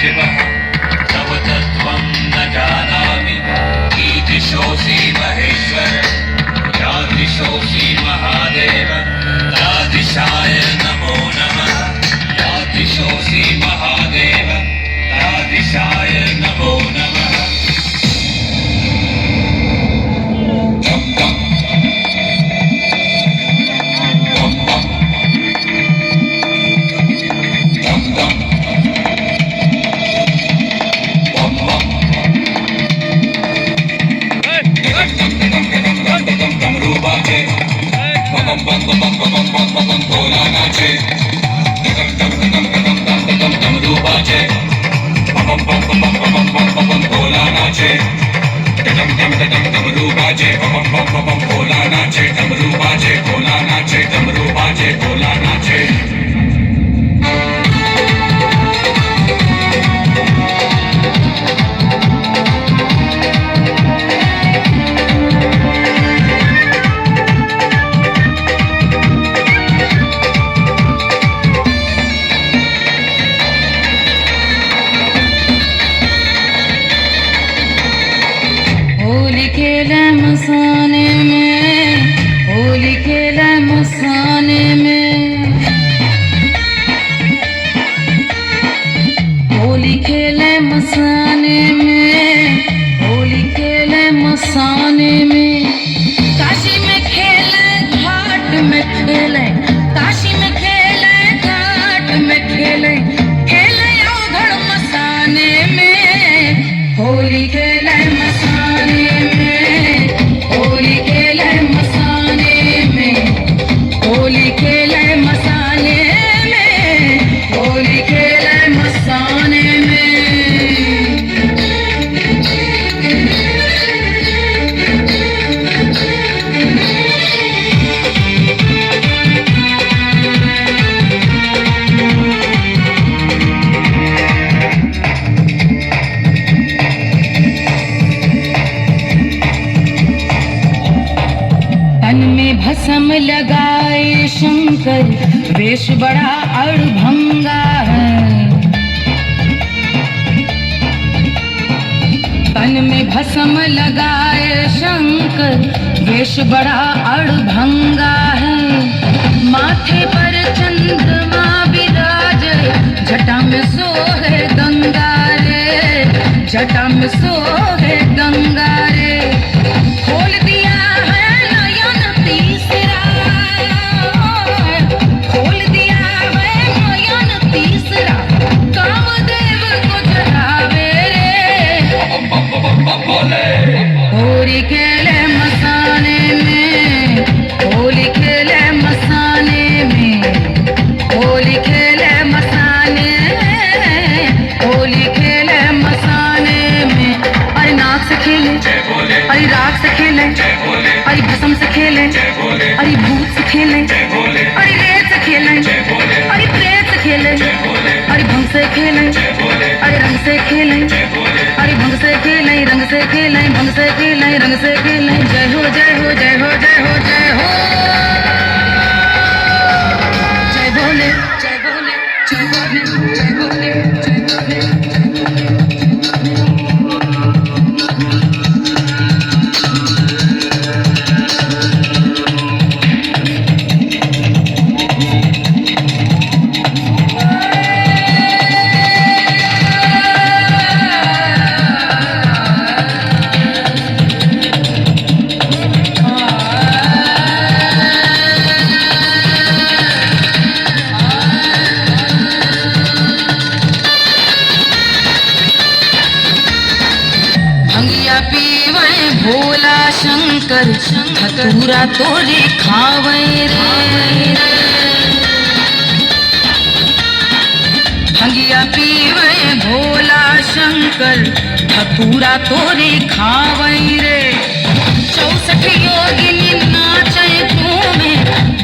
शिवः तव तत्त्वं न जानामि ईदृशोऽसि महेश्वर यादृशोऽसि महादेव तादृशाय नमो नमः यादृशोऽसि महादेव तादृशाय नमो नमः भस्म लगाए शंकर वेश बड़ा अड़भंगा है तन में भस्म लगाए शंकर वेश बड़ा अड़भंगा है माथे पर चंद्रमा विराजे जटा में सोहे गंगा रे जटा में सोहे गंगा रे खोल दिया है नयन तीसरा खोल दिया है नयन तीसरा कामदेव को चढ़ावे रे होली खेले मसाने में होली खेले मसाने में होली खेले मसाने होली खेले मसाने में अरे नाक से खेले अरे राग से खेले अरे भस्म से खेले अरे भूत से खेले अरे रेत से खेले अरे प्रेत से खेले अरे भंग से खेले अरे रंग से खेले अरे भंग से खेले रंग से खेले भंग से खेले रंग से खेले जय हो जय हो जय हो जय हो जय हो जय बोले जय बोले जय बोले जय बोले जय बोले भोला शंकर धतूरा तोरे खावे रे भंगिया पीवे भोला शंकर धतूरा तोरे खावे रे 64 योगिनी नाचे घूमे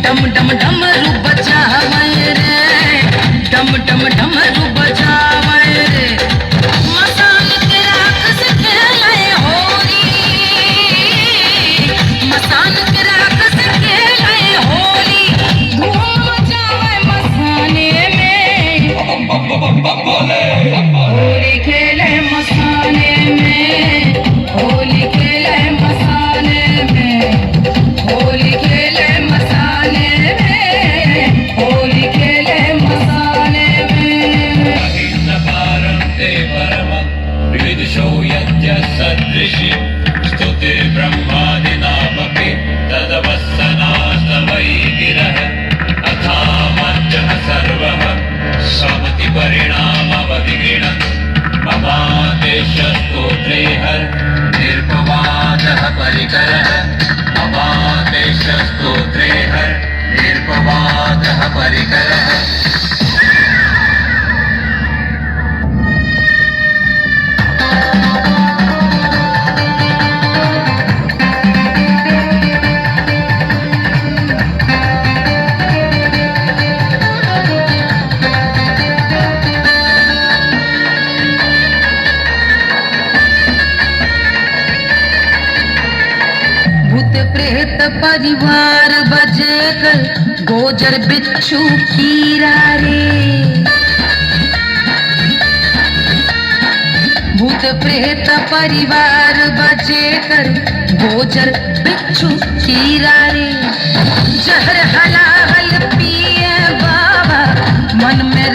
डम डम डमरू बजावे रे डम डम डमरू बजावे रे मसान के राख से खेले होली मसान के राख से खेले होली धूम मचावे मसाने में परिणामवधिगृणम् अपादेशस्तोत्रे हर निर्पवादः परिकरः अपादेशस्तोत्रे हर निर्पवादः परिकरः प्रेत परिवार बजेकर गोजर बिच्छू कीरा रे भूत प्रेत परिवार बजेकर गोजर बिच्छू कीरा रे जहर हलाहल पिए बाबा मन में